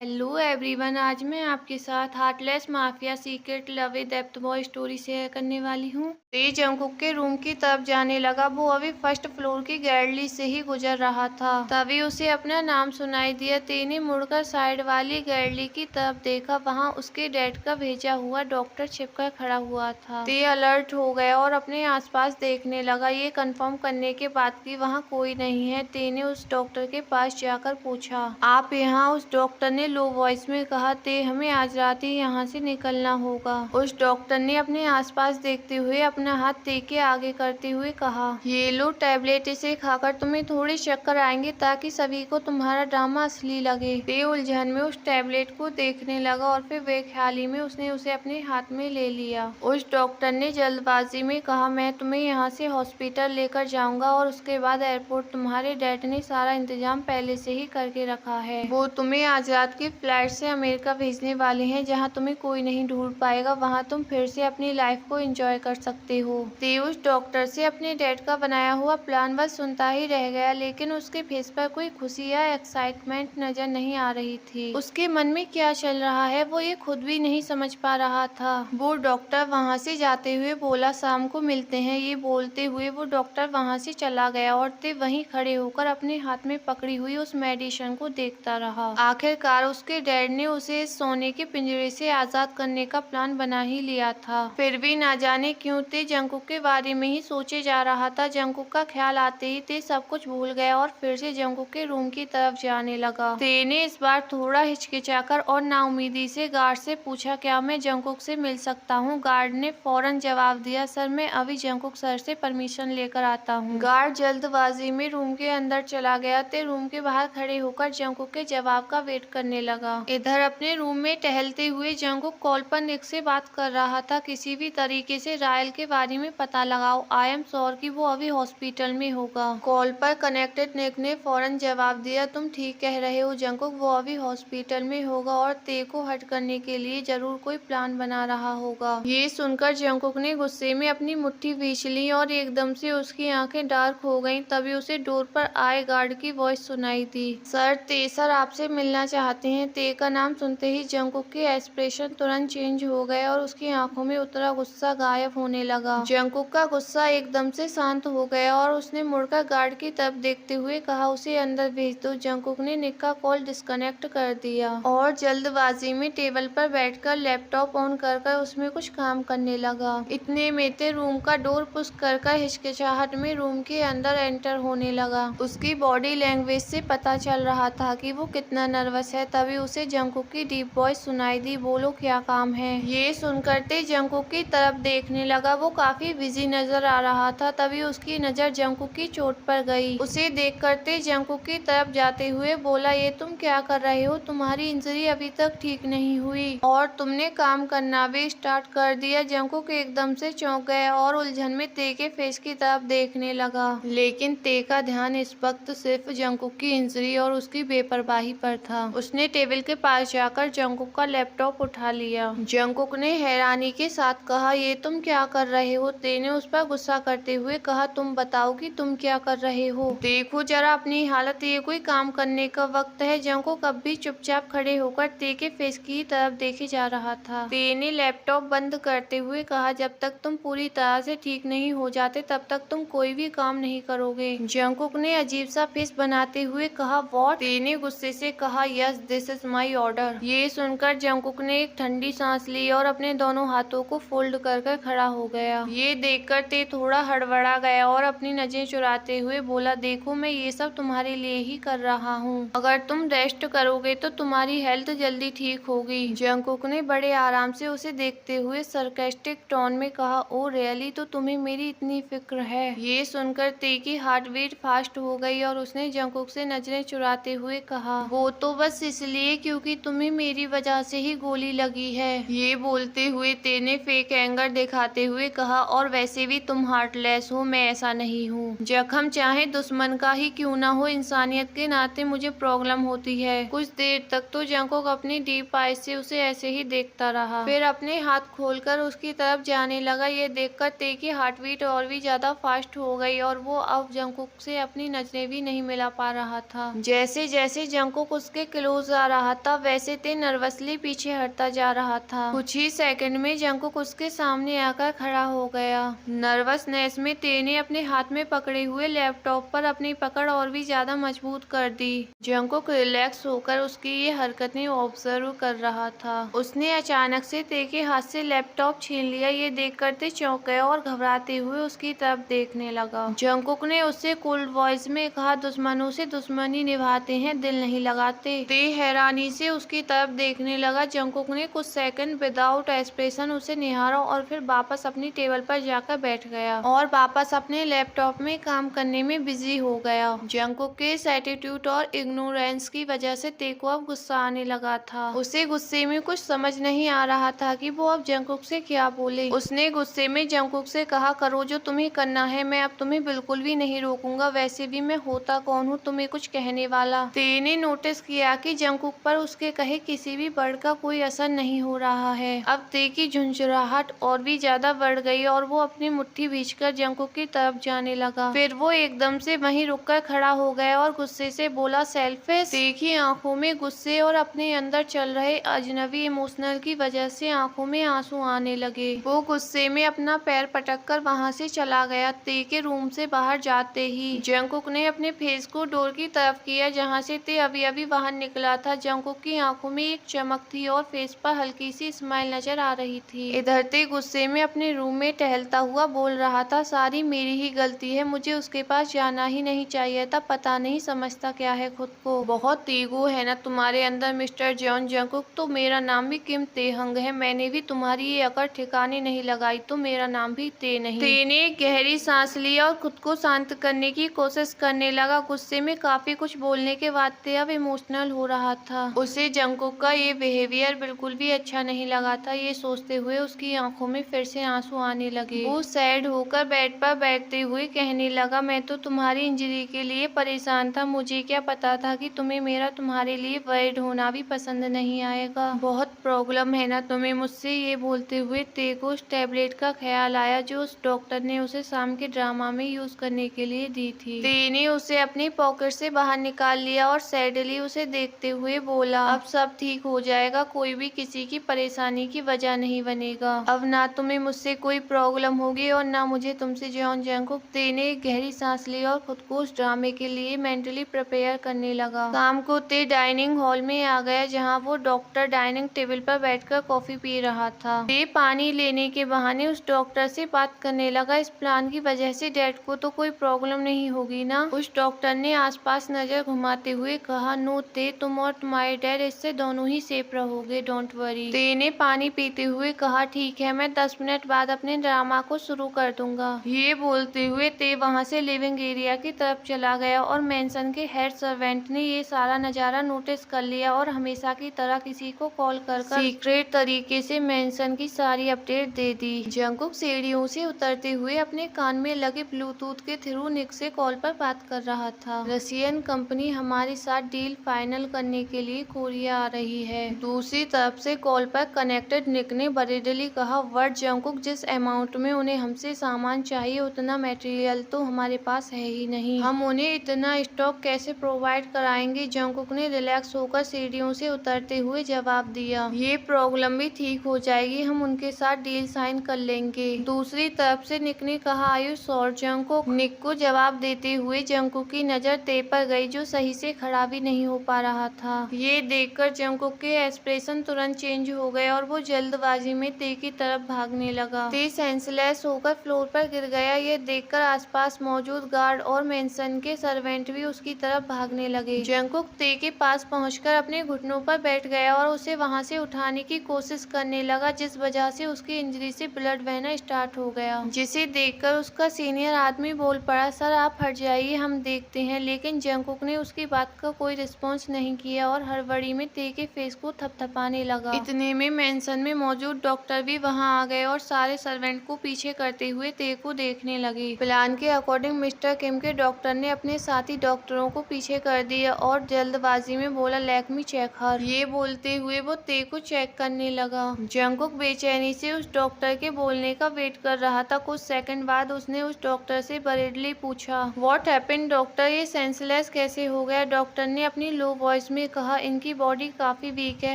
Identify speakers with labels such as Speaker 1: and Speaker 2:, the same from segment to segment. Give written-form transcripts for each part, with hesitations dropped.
Speaker 1: Hello everyone, आज मैं आपके साथ heartless mafia secret love depth boy story share करने वाली हूँ। ते जंगकुक के रूम की तरफ जाने लगा। वो अभी फर्स्ट फ्लोर की गैलरी से ही गुजर रहा था, तभी उसे अपना नाम सुनाई दिया। ते ने मुड़कर साइड वाली गैलरी की तरफ देखा। वहाँ उसके डैड का भेजा हुआ डॉक्टर छिपकर खड़ा हुआ था। ते अलर्ट हो गया और अपने आसपास देखने लगा, ये कंफर्म करने के बाद कि वहाँ कोई नहीं है। ते ने उस डॉक्टर के पास जाकर पूछा, आप यहाँ? उस डॉक्टर ने लो वॉइस में कहा, ते हमें आज रात ही यहाँ से निकलना होगा। उस डॉक्टर ने अपने आसपास देखते हुए अपना हाथ ते के आगे करते हुए कहा, ये लो टैबलेट, इसे खाकर तुम्हें थोड़ी चक्कर आएंगे ताकि सभी को तुम्हारा ड्रामा असली लगे। ते उलझन में उस टैबलेट को देखने लगा और फिर बेख्याली में उसने उसे अपने हाथ में ले लिया। उस डॉक्टर ने जल्दबाजी में कहा, मैं तुम्हें यहाँ से हॉस्पिटल लेकर जाऊंगा और उसके बाद एयरपोर्ट। तुम्हारे डैड ने सारा इंतजाम पहले से ही करके रखा है। वो तुम्हें आज रात की फ्लाइट से अमेरिका भेजने वाले हैं, जहाँ तुम्हें कोई नहीं ढूंढ पाएगा। वहाँ तुम फिर से अपनी लाइफ को एंजॉय कर सकते हो। ते उस डॉक्टर से अपने डैड का बनाया हुआ प्लान बस सुनता ही रह गया, लेकिन उसके फेस पर कोई खुशी या एक्साइटमेंट नजर नहीं आ रही थी। उसके मन में क्या चल रहा है वो ये खुद भी नहीं समझ पा रहा था। वो डॉक्टर वहाँ से जाते हुए बोला, शाम को मिलते हैं। ये बोलते हुए वो डॉक्टर वहाँ से चला गया और ते वहीं खड़े होकर अपने हाथ में पकड़ी हुई उस मेडिसिन को देखता रहा। आखिरकार उसके डैड ने उसे इस सोने के पिंजरे से आजाद करने का प्लान बना ही लिया था। फिर भी ना जाने क्यों ते जंगकुक के बारे में ही सोचे जा रहा था। जंगकुक का ख्याल आते ही ते सब कुछ भूल गया और फिर से जंगकुक के रूम की तरफ जाने लगा। ते ने इस बार थोड़ा हिचकिचाकर और नाउमीदी से गार्ड से पूछा, क्या मैं जंगकुक से मिल सकता हूँ? गार्ड ने फौरन जवाब दिया, सर मैं अभी जंगकुक सर से परमिशन लेकर आता हूँ। गार्ड जल्दबाजी में रूम के अंदर चला गया। ते रूम के बाहर खड़े होकर जंगकुक के जवाब का वेट करने लगा। इधर अपने रूम में टहलते हुए जंगकुक कॉल पर निक से बात कर रहा था। किसी भी तरीके से रायल के बारे में पता लगाओ। आई एम श्योर कि वो अभी हॉस्पिटल में होगा। कॉल पर कनेक्टेड निक ने फौरन जवाब दिया, तुम ठीक कह रहे हो जंगकुक, वो अभी हॉस्पिटल में होगा और ते को हट करने के लिए जरूर कोई प्लान बना रहा होगा। ये सुनकर जंगकुक ने गुस्से में अपनी मुट्ठी भींच ली और एकदम से उसकी आंखें डार्क हो गईं। तभी उसे डोर पर आए गार्ड की वॉइस सुनाई दी, सर ते सर आपसे मिलना चाहते हैं। ते का नाम सुनते ही जंगकुक के एक्सप्रेशन तुरंत चेंज हो गए और उसकी आंखों में उतरा गुस्सा गायब होने लगा। जंगकुक का गुस्सा एकदम से शांत हो गया और उसने मुड़कर गार्ड की तरफ देखते हुए कहा, उसे अंदर भेज दो। जंगकुक ने निक का कॉल डिस्कनेक्ट कर दिया और जल्दबाजी में टेबल पर बैठकर लैपटॉप ऑन कर उसमें कुछ काम करने लगा। इतने में ते रूम का डोर पुश कर हिचकिचाहट में रूम के अंदर एंटर होने लगा। उसकी बॉडी लैंग्वेज से पता चल रहा था कि वो कितना नर्वस है। तभी उसे जंगकुक की डीप वॉइस सुनाई दी, बोलो क्या काम है? ये सुनकर ते जंगकुक की तरफ देखने लगा। वो काफी बिजी नजर आ रहा था। तभी उसकी नजर जंगकुक की चोट पर गई। उसे देख कर ते जंगकुक की तरफ जाते हुए बोला, ये तुम क्या कर रहे हो? तुम्हारी इंजरी अभी तक ठीक नहीं हुई और तुमने काम करना भी स्टार्ट कर दिया। जंगकुक एकदम से चौंक गया और उलझन में ते के फेस की तरफ देखने लगा, लेकिन ते का ध्यान इस वक्त सिर्फ जंगकुक की इंजरी और उसकी बेपरवाही पर था। उसने टेबल के पास जाकर जंगकुक का लैपटॉप उठा लिया। जंगकुक ने हैरानी के साथ कहा, ये तुम क्या कर रहे हो? ते ने उस पर गुस्सा करते हुए कहा, तुम बताओ कि तुम क्या कर रहे हो? देखो जरा अपनी हालत, ये कोई काम करने का वक्त है? जंगकुक अब भी चुपचाप खड़े होकर ते के फेस की तरफ देखे जा रहा था। ते ने लैपटॉप बंद करते हुए कहा, जब तक तुम पूरी तरह से ठीक नहीं हो जाते तब तक तुम कोई भी काम नहीं करोगे। जंगकुक ने अजीब सा फेस बनाते हुए कहा, व्हाट? ते ने गुस्से से कहा, yes this is my order. ये सुनकर जंगकुक ने एक ठंडी सांस ली और अपने दोनों हाथों को फोल्ड कर खड़ा हो गया। ये देखकर ते थोड़ा हड़बड़ा गया और अपनी नजरें चुराते हुए बोला, देखो मैं ये सब तुम्हारे लिए ही कर रहा हूँ। अगर तुम रेस्ट करोगे तो तुम्हारी हेल्थ जल्दी ठीक होगी। जंगकुक ने बड़े आराम से उसे देखते हुए सरकास्टिक टोन में कहा, ओ रियली? तो तुम्हें मेरी इतनी फिक्र है? ये सुनकर ते की हार्ट बीट फास्ट हो गई और उसने जंगकुक से नजरें चुराते हुए कहा, वो तो बस इसलिए क्योंकि तुम्हें मेरी वजह से ही गोली लगी है। ये बोलते हुए ते ने फेक एंगर दिखाते हुए कहा, और वैसे भी तुम हार्टलेस हो, मैं ऐसा नहीं हूँ। जख्म चाहे दुश्मन का ही क्यों ना हो, इंसानियत के नाते मुझे प्रॉब्लम होती है। कुछ देर तक तो जंगकुक अपनी डीप आईज से उसे ऐसे ही देखता रहा, फिर अपने हाथ खोलकर उसकी तरफ जाने लगा। ये देखकर ते की हार्ट बीट और भी ज्यादा फास्ट हो गई और वो अब जंगकुक से अपनी नजरें भी नहीं मिला पा रहा था। जैसे जैसे जंगकुक उसके क्लोज जा रहा था वैसे ते नर्वसली पीछे हटता जा रहा था। कुछ ही सेकंड में जंकुक उसके सामने आकर खड़ा हो गया। नर्वसनेस में ते ने अपने हाथ में पकड़े हुए लैपटॉप पर अपनी पकड़ और भी ज्यादा मजबूत कर दी। जंकुक रिलैक्स होकर उसकी ये हरकतें ऑब्जर्व कर रहा था। उसने अचानक से ते के हाथ से लैपटॉप छीन लिया। ये देखकर ते चौंक गया और घबराते हुए उसकी तरफ देखने लगा। जंकुक ने उससे कोल्ड वॉइस में कहा, दुश्मनों से दुश्मनी निभाते हैं, दिल नहीं लगाते। ते हैरानी से उसकी तरफ देखने लगा। जंकुक ने कुछ सेकंड विदाउट एक्सप्रेशन उसे निहारा और फिर वापस अपनी टेबल पर जाकर बैठ गया और वापस अपने लैपटॉप में काम करने में बिजी हो गया। जंकुक के इस एटीट्यूड और इग्नोरेंस की वजह से ते को अब गुस्सा आने लगा था। उसे गुस्से में कुछ समझ नहीं आ रहा था कि वो अब जंकुक से क्या बोले। उसने गुस्से में जंकुक से कहा, करो जो तुम्हें करना है, मैं अब तुम्हें बिल्कुल भी नहीं रोकूंगा। वैसे भी मैं होता कौन हूँ तुम्हें कुछ कहने वाला। ते ने नोटिस किया कि जंकुक पर उसके कहे किसी भी वर्ड का कोई असर नहीं हो रहा है। अब ते की झुंझुराहट और भी ज्यादा बढ़ गई और वो अपनी मुट्ठी भींचकर जंकुक की तरफ जाने लगा। फिर वो एकदम से वहीं रुककर खड़ा हो गया और गुस्से से बोला, सेल्फिश। ते की आंखों में गुस्से और अपने अंदर चल रहे अजनबी इमोशनल की वजह से आंखों में आंसू आने लगे। वो गुस्से में अपना पैर पटक कर वहाँ से चला गया। ते के रूम से बाहर जाते ही जंकुक ने अपने फेस को डोर की तरफ किया जहाँ से ते अभी अभी बाहर निकला था। जंकुक की आंखों में एक चमक थी और फेस पर हल्की सी स्माइल नजर आ रही थी। इधर ते गुस्से में अपने रूम में टहलता हुआ बोल रहा था, सारी मेरी ही गलती है, मुझे उसके पास जाना ही नहीं चाहिए था, पता नहीं समझता क्या है खुद को। बहुत ईगो है ना तुम्हारे अंदर मिस्टर जॉन जंकुक। तो मेरा नाम भी किम तेहंग है, मैंने भी तुम्हारी ये अकड़ ठिकाने नहीं लगाई तो मेरा नाम भी ते नहीं। ते ने गहरी सांस ली और खुद को शांत करने की कोशिश करने लगा। गुस्से में काफी कुछ बोलने के बाद ते अब इमोशनल हो रहा था। उसे जंकुक का ये बिहेवियर बिल्कुल भी अच्छा नहीं लगा था। ये सोचते हुए उसकी आंखों में फिर से आंसू आने लगे। वो सैड होकर बेड पर बैठते हुए कहने लगा, मैं तो तुम्हारी इंजरी के लिए परेशान था, मुझे क्या पता था कि तुम्हें मेरा तुम्हारे लिए वर्ड होना भी पसंद नहीं आएगा। बहुत प्रॉब्लम है ना तुम्हें मुझसे। ये बोलते हुए ते को उस टैबलेट का ख्याल आया जो उस डॉक्टर ने उसे शाम के ड्रामा में यूज करने के लिए दी थी। ते ने उसे अपनी पॉकेट से बाहर निकाल लिया और सैडली उसे देखते हुए बोला, अब सब ठीक हो जाएगा, कोई भी किसी की परेशानी की वजह नहीं बनेगा। अब ना तुम्हें मुझसे कोई प्रॉब्लम होगी और ना मुझे तुमसे जॉन जंकुक। ते ने एक गहरी सांस ली और खुद को उस ड्रामे के लिए मेंटली प्रिपेयर करने लगा। शाम को ते डाइनिंग हॉल में आ गया जहाँ वो डॉक्टर डाइनिंग टेबल पर बैठकर कॉफी पी रहा था। ते पानी लेने के बहाने उस डॉक्टर से बात करने लगा, इस प्लान की वजह से डैड को तो कोई प्रॉब्लम नहीं होगी ना। उस डॉक्टर ने आसपास नजर घुमाते हुए कहा, नो ते, तुम और तुम्हारे डैड इससे दोनों ही सेफ रहोगे, डोंट वरी। ते ने पानी पीते हुए कहा, ठीक है, मैं 10 मिनट बाद अपने ड्रामा को शुरू कर दूंगा। ये बोलते हुए ते वहाँ से लिविंग एरिया की तरफ चला गया और मेंशन के हेड सर्वेंट ने ये सारा नजारा नोटिस कर लिया और हमेशा की तरह किसी को कॉल कर सीक्रेट तरीके से मेंशन की सारी अपडेट दे दी। जंकुक सीढ़ियों से उतरते हुए अपने कान में लगे ब्लूटूथ के थ्रू निक से कॉल पर बात कर रहा था। रशियन कंपनी हमारे साथ डील फाइनल करने के लिए कोरिया आ रही है। दूसरी तरफ से कॉल पर कनेक्टेड निक ने बरेडली कहा, वर्ड जंकुक, जिस अमाउंट में उन्हें हमसे सामान चाहिए उतना मटेरियल तो हमारे पास है ही नहीं, हम उन्हें इतना स्टॉक कैसे प्रोवाइड कराएंगे। जंकुक ने रिलैक्स होकर सीढ़ियों से उतरते हुए जवाब दिया, ये प्रॉब्लम भी ठीक हो जाएगी, हम उनके साथ डील साइन कर लेंगे। दूसरी तरफ से निक ने कहा, आयुष और जंकुक। निक को जवाब देते हुए जंकुक की नजर ते पर गई जो सही से खड़ा भी नहीं हो पा रहा था। ये देखकर जंकुक के एक्सप्रेशन तुरंत चेंज हो गए और वो जल्दबाजी में ते की तरफ भागने लगा। ते सेंसलेस होकर फ्लोर पर गिर गया। ये देखकर आसपास मौजूद गार्ड और मेंशन के सर्वेंट भी उसकी तरफ भागने लगे। जंकुक ते के पास पहुंचकर अपने घुटनों पर बैठ गया और उसे वहां से उठाने की कोशिश करने लगा, जिस वजह से उसकी इंजरी से ब्लड बहना स्टार्ट हो गया। जिसे देखकर उसका सीनियर आदमी बोल पड़ा, सर आप हट जाइए, हम देखते हैं। लेकिन जंकुक ने उसकी बात का कोई रिस्पॉन्स नहीं किया और हड़बड़ी में ते के फेस को थपथपाने लगा। इतने में मेंशन में मौजूद डॉक्टर भी वहां आ गए और सारे सर्वेंट को पीछे करते हुए ते को देखने लगे। प्लान के अकॉर्डिंग मिस्टर किम के डॉक्टर ने अपने साथी डॉक्टरों को पीछे कर दिया और जल्दबाजी में बोला, लेट मी चेक हर। ये बोलते हुए वो ते को चेक करने लगा। जंकुक बेचैनी से उस डॉक्टर के बोलने का वेट कर रहा था। कुछ सेकंड बाद उसने उस डॉक्टर से बरेडली पूछा, व्हाट हैपेंड डॉक्टर, ये सेंसलेस कैसे हो गया। डॉक्टर ने अपनी लो वॉइस में ने कहा, इनकी बॉडी काफी वीक है,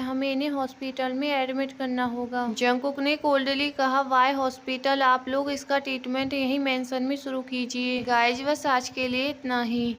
Speaker 1: हमें इन्हें हॉस्पिटल में एडमिट करना होगा। जंगकुक ने कोल्डली कहा, वाई हॉस्पिटल, आप लोग इसका ट्रीटमेंट यहीं मेंशन में शुरू कीजिए। गाइज बस आज के लिए इतना ही।